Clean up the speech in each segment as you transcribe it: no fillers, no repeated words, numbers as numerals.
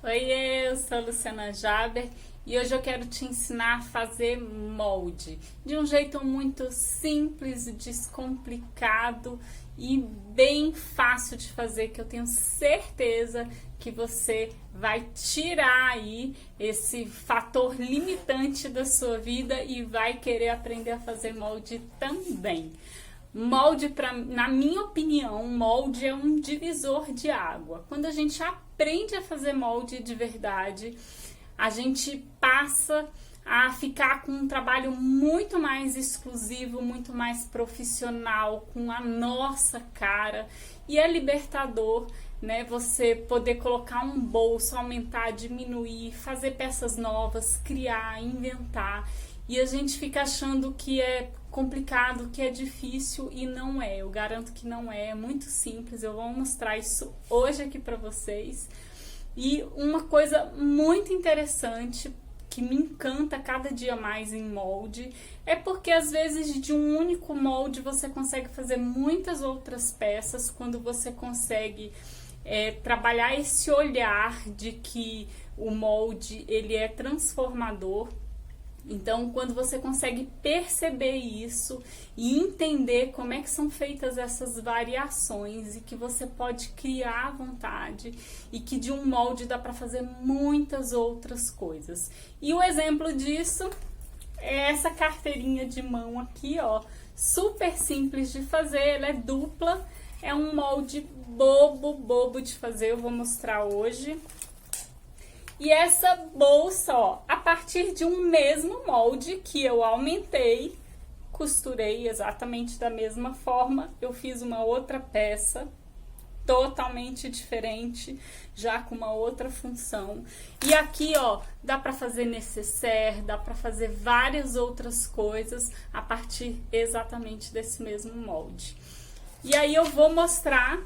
Oi, eu sou a Luciana Jaber e hoje eu quero te ensinar a fazer molde de um jeito muito simples, descomplicado e bem fácil de fazer, que eu tenho certeza que você vai tirar aí esse fator limitante da sua vida e vai querer aprender a fazer molde também. Molde, na minha opinião, molde é um divisor de água. Quando a gente aprende a fazer molde de verdade, a gente passa a ficar com um trabalho muito mais exclusivo, muito mais profissional, com a nossa cara. E é libertador, né? Você poder colocar um bolso, aumentar, diminuir, fazer peças novas, criar, inventar. E a gente fica achando que é complicado, que é difícil, e não é. Eu garanto que não é, é muito simples. Eu vou mostrar isso hoje aqui para vocês. E uma coisa muito interessante que me encanta cada dia mais em molde é porque às vezes de um único molde você consegue fazer muitas outras peças quando você consegue trabalhar esse olhar de que o molde ele é transformador. Então, quando você consegue perceber isso e entender como é que são feitas essas variações e que você pode criar à vontade e que de um molde dá para fazer muitas outras coisas. E o exemplo disso é essa carteirinha de mão aqui, ó, super simples de fazer, ela é dupla, é um molde bobo de fazer, eu vou mostrar hoje. E essa bolsa, ó, a partir de um mesmo molde que eu aumentei, costurei exatamente da mesma forma, eu fiz uma outra peça totalmente diferente, já com uma outra função. E aqui, ó, dá para fazer nécessaire, dá para fazer várias outras coisas a partir exatamente desse mesmo molde. E aí eu vou mostrar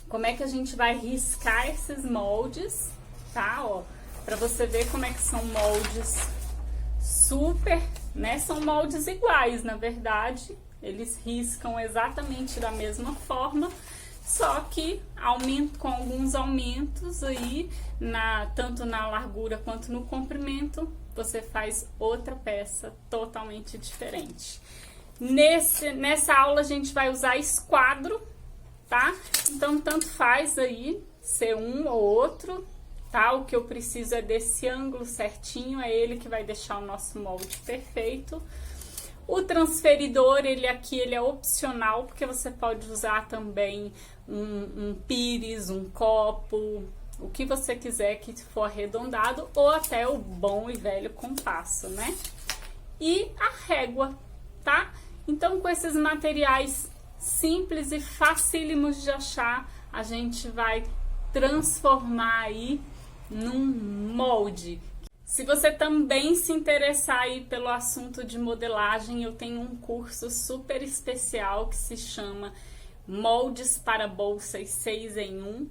como é que a gente vai riscar esses moldes, tá, ó, para você ver como é que são moldes super, né, são moldes iguais, na verdade, eles riscam exatamente da mesma forma, só que com alguns aumentos aí, tanto na largura quanto no comprimento, você faz outra peça totalmente diferente. Nessa aula a gente vai usar esquadro, tá? Então, tanto faz aí ser um ou outro, tá? O que eu preciso é desse ângulo certinho, é ele que vai deixar o nosso molde perfeito. O transferidor, ele é opcional, porque você pode usar também um pires, um copo, o que você quiser que for arredondado, ou até o bom e velho compasso, né? E a régua, tá? Então, com esses materiais simples e facílimos de achar, a gente vai transformar aí num molde. Se você também se interessar aí pelo assunto de modelagem, eu tenho um curso super especial que se chama Moldes para Bolsas 6 em 1.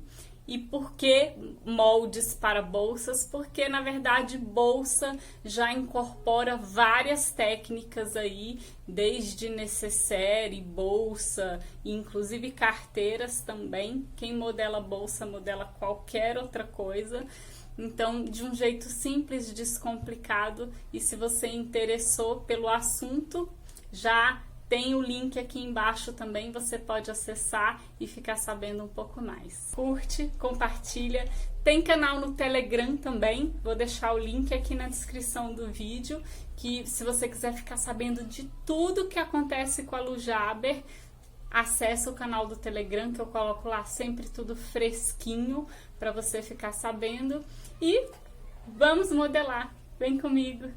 E por que moldes para bolsas? Porque, na verdade, bolsa já incorpora várias técnicas aí, desde nécessaire, bolsa, inclusive carteiras também. Quem modela bolsa, modela qualquer outra coisa. Então, de um jeito simples, descomplicado. E se você interessou pelo assunto, já tem o link aqui embaixo também, você pode acessar e ficar sabendo um pouco mais. Curte, compartilha, tem canal no Telegram também, vou deixar o link aqui na descrição do vídeo, que se você quiser ficar sabendo de tudo que acontece com a Lu Jaber, acessa o canal do Telegram, que eu coloco lá sempre tudo fresquinho, para você ficar sabendo. E vamos modelar, vem comigo!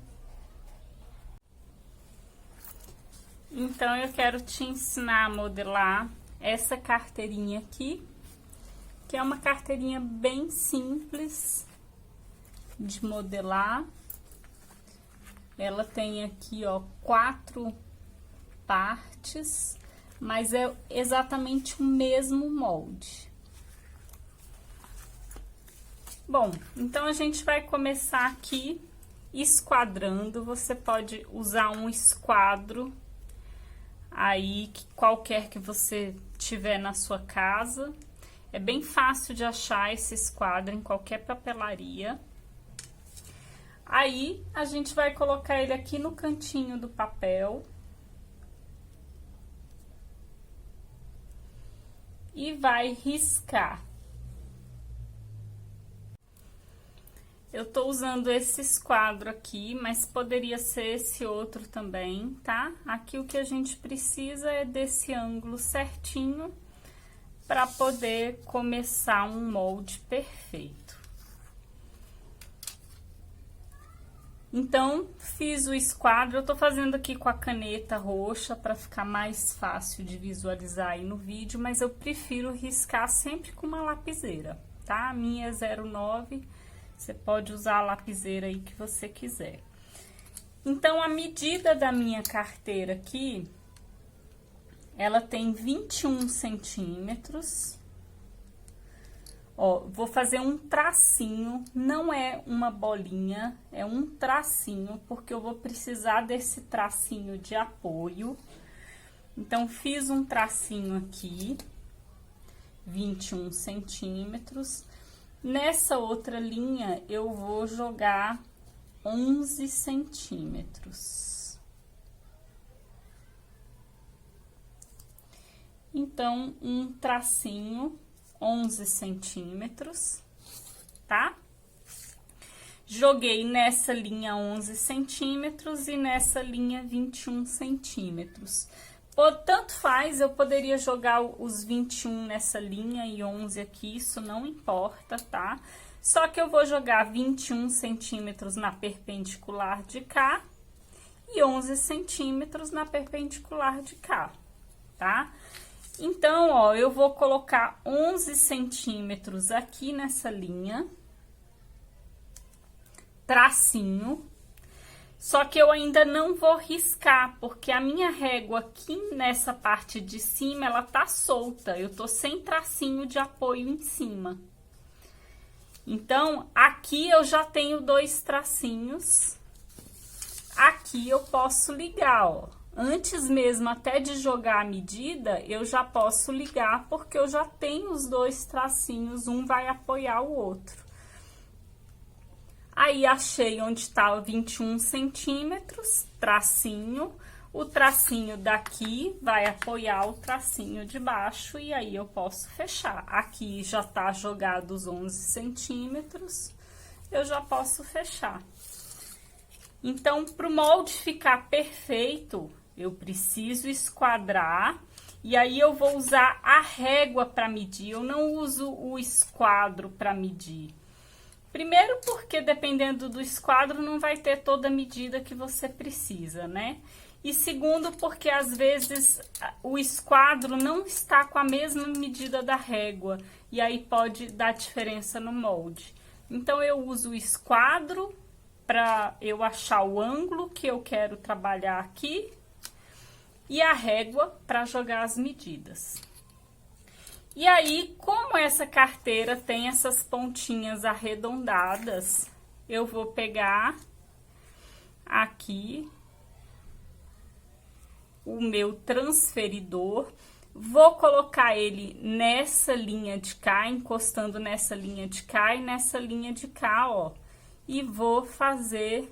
Então, eu quero te ensinar a modelar essa carteirinha aqui, que é uma carteirinha bem simples de modelar. Ela tem aqui, ó, 4 partes, mas é exatamente o mesmo molde. Bom, então a gente vai começar aqui esquadrando. Você pode usar um esquadro aí, qualquer que você tiver na sua casa. É bem fácil de achar esse esquadro em qualquer papelaria. Aí, a gente vai colocar ele aqui no cantinho do papel. E vai riscar. Eu tô usando esse esquadro aqui, mas poderia ser esse outro também, tá? Aqui o que a gente precisa é desse ângulo certinho para poder começar um molde perfeito. Então, fiz o esquadro, eu tô fazendo aqui com a caneta roxa para ficar mais fácil de visualizar aí no vídeo, mas eu prefiro riscar sempre com uma lapiseira, tá? A minha é 09, você pode usar a lapiseira aí que você quiser. Então, a medida da minha carteira aqui, ela tem 21 centímetros. Ó, vou fazer um tracinho, não é uma bolinha, é um tracinho, porque eu vou precisar desse tracinho de apoio. Então, fiz um tracinho aqui, 21 centímetros. Nessa outra linha, eu vou jogar 11 centímetros. Então, um tracinho, 11 centímetros, tá? Joguei nessa linha 11 centímetros e nessa linha 21 centímetros. Tanto faz, eu poderia jogar os 21 nessa linha e 11 aqui, isso não importa, tá? Só que eu vou jogar 21 centímetros na perpendicular de cá e 11 centímetros na perpendicular de cá, tá? Então, ó, eu vou colocar 11 centímetros aqui nessa linha, tracinho, só que eu ainda não vou riscar, porque a minha régua aqui nessa parte de cima, ela tá solta, eu tô sem tracinho de apoio em cima. Então, aqui eu já tenho 2 tracinhos, aqui eu posso ligar, ó. Antes mesmo até de jogar a medida, eu já posso ligar, porque eu já tenho os 2 tracinhos, um vai apoiar o outro. Aí, achei onde tá 21 centímetros, tracinho. O tracinho daqui vai apoiar o tracinho de baixo e aí eu posso fechar. Aqui já tá jogado os 11 centímetros, eu já posso fechar. Então, pro molde ficar perfeito, eu preciso esquadrar, e aí eu vou usar a régua para medir, eu não uso o esquadro para medir. Primeiro porque, dependendo do esquadro, não vai ter toda a medida que você precisa, né? E segundo, porque às vezes o esquadro não está com a mesma medida da régua, e aí pode dar diferença no molde. Então, eu uso o esquadro para eu achar o ângulo que eu quero trabalhar aqui, e a régua para jogar as medidas. E aí, como essa carteira tem essas pontinhas arredondadas, eu vou pegar aqui o meu transferidor, vou colocar ele nessa linha de cá, encostando nessa linha de cá e nessa linha de cá, ó. E vou fazer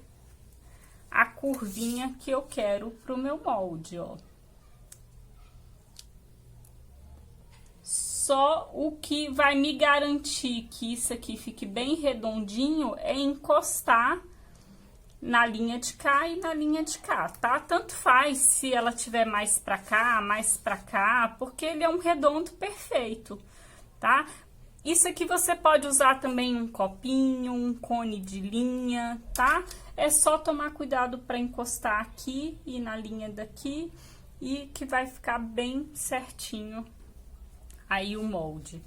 a curvinha que eu quero pro meu molde, ó. Só o que vai me garantir que isso aqui fique bem redondinho é encostar na linha de cá e na linha de cá, tá? Tanto faz se ela tiver mais pra cá, porque ele é um redondo perfeito, tá? Isso aqui você pode usar também um copinho, um cone de linha, tá? É só tomar cuidado para encostar aqui e na linha daqui, e que vai ficar bem certinho aí o molde.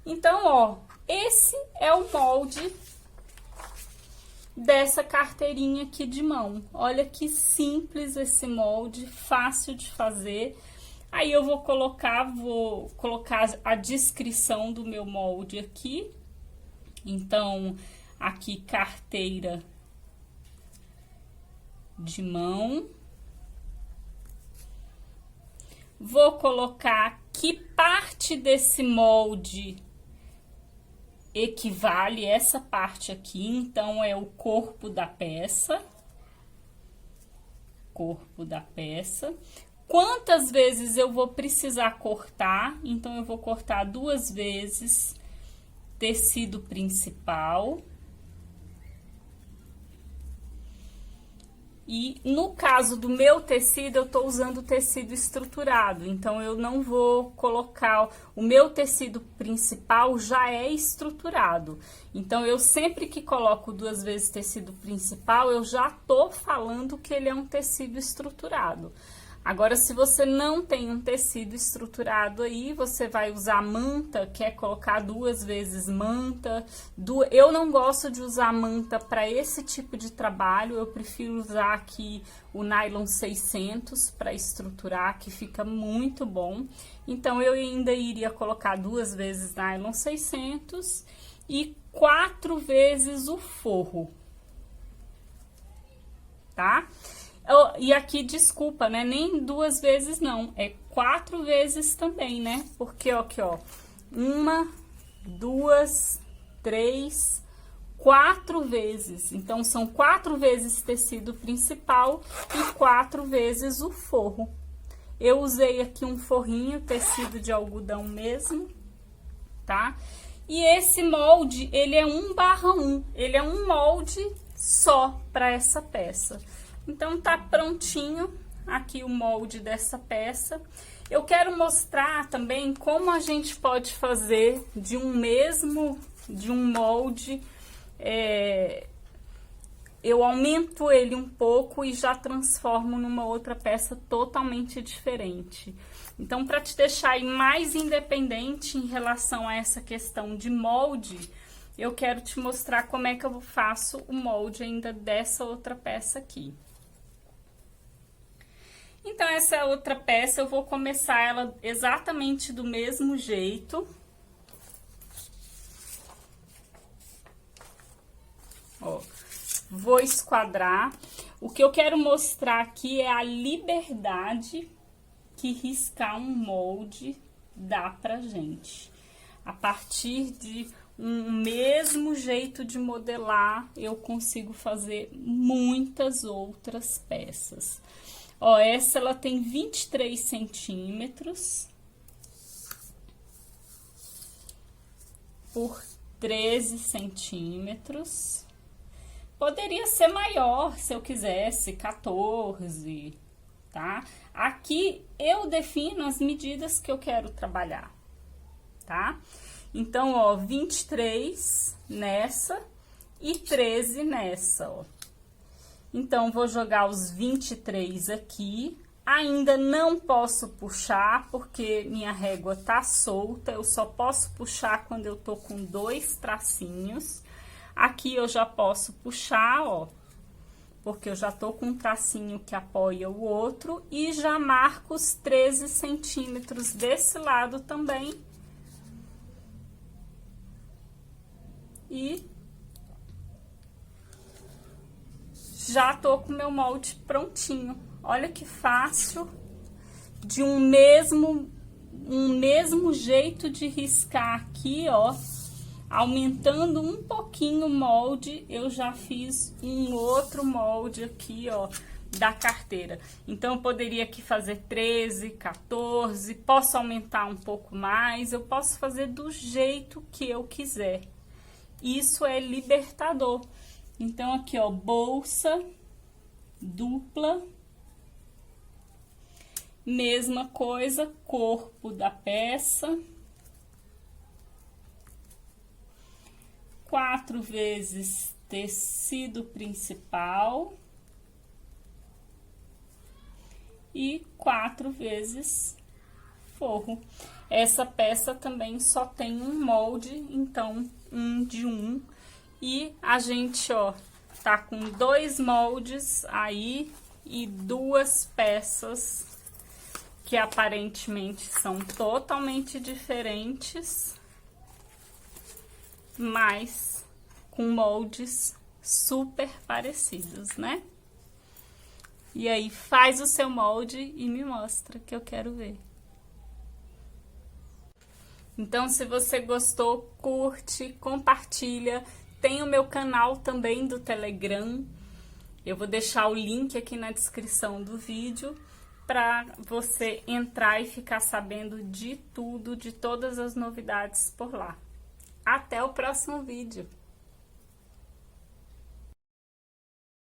Então, ó, esse é o molde dessa carteirinha aqui de mão. Olha que simples esse molde, fácil de fazer. Aí eu vou colocar a descrição do meu molde aqui. Então, aqui carteira de mão. Vou colocar que parte desse molde equivale essa parte aqui. Então, é o corpo da peça. Corpo da peça. Quantas vezes eu vou precisar cortar? Então, eu vou cortar 2 vezes tecido principal. E no caso do meu tecido, eu tô usando tecido estruturado, então eu não vou colocar, o meu tecido principal já é estruturado. Então, eu sempre que coloco 2 vezes tecido principal, eu já tô falando que ele é um tecido estruturado. Agora, se você não tem um tecido estruturado aí, você vai usar manta, quer colocar 2 vezes manta. Eu não gosto de usar manta para esse tipo de trabalho, eu prefiro usar aqui o nylon 600 para estruturar, que fica muito bom. Então, eu ainda iria colocar 2 vezes nylon 600 e 4 vezes o forro, tá? E aqui, desculpa, né? Nem 2 vezes não, é 4 vezes também, né? Porque, ó, aqui, ó, 1, 2, 3, 4 vezes. Então, são 4 vezes tecido principal e 4 vezes o forro. Eu usei aqui um forrinho, tecido de algodão mesmo, tá? E esse molde, ele é 1/1, ele é um molde só para essa peça. Então, tá prontinho aqui o molde dessa peça. Eu quero mostrar também como a gente pode fazer de um molde, eu aumento ele um pouco e já transformo numa outra peça totalmente diferente. Então, para te deixar aí mais independente em relação a essa questão de molde, eu quero te mostrar como é que eu faço o molde ainda dessa outra peça aqui. Então, essa outra peça, eu vou começar ela exatamente do mesmo jeito. Ó, vou esquadrar. O que eu quero mostrar aqui é a liberdade que riscar um molde dá pra gente. A partir de um mesmo jeito de modelar, eu consigo fazer muitas outras peças. Ó, essa ela tem 23 centímetros por 13 centímetros. Poderia ser maior se eu quisesse, 14, tá? Aqui eu defino as medidas que eu quero trabalhar, tá? Então, ó, 23 nessa e 13 nessa, ó. Então, vou jogar os 23 aqui. Ainda não posso puxar, porque minha régua tá solta. Eu só posso puxar quando eu tô com 2 tracinhos. Aqui eu já posso puxar, ó, porque eu já tô com um tracinho que apoia o outro. E já marco os 13 centímetros desse lado também. E já tô com meu molde prontinho. Olha que fácil, de um mesmo jeito de riscar aqui, ó, aumentando um pouquinho o molde, eu já fiz um outro molde aqui, ó, da carteira. Então, eu poderia aqui fazer 13, 14, posso aumentar um pouco mais, eu posso fazer do jeito que eu quiser. Isso é libertador. Então, aqui, ó, bolsa dupla, mesma coisa, corpo da peça, 4 vezes tecido principal e 4 vezes forro. Essa peça também só tem um molde, então, 1 de 1. E a gente, ó, tá com 2 moldes aí e 2 peças que aparentemente são totalmente diferentes, mas com moldes super parecidos, né? E aí, faz o seu molde e me mostra que eu quero ver. Então, se você gostou, curte, compartilha. Tem o meu canal também do Telegram. Eu vou deixar o link aqui na descrição do vídeo para você entrar e ficar sabendo de tudo, de todas as novidades por lá. Até o próximo vídeo!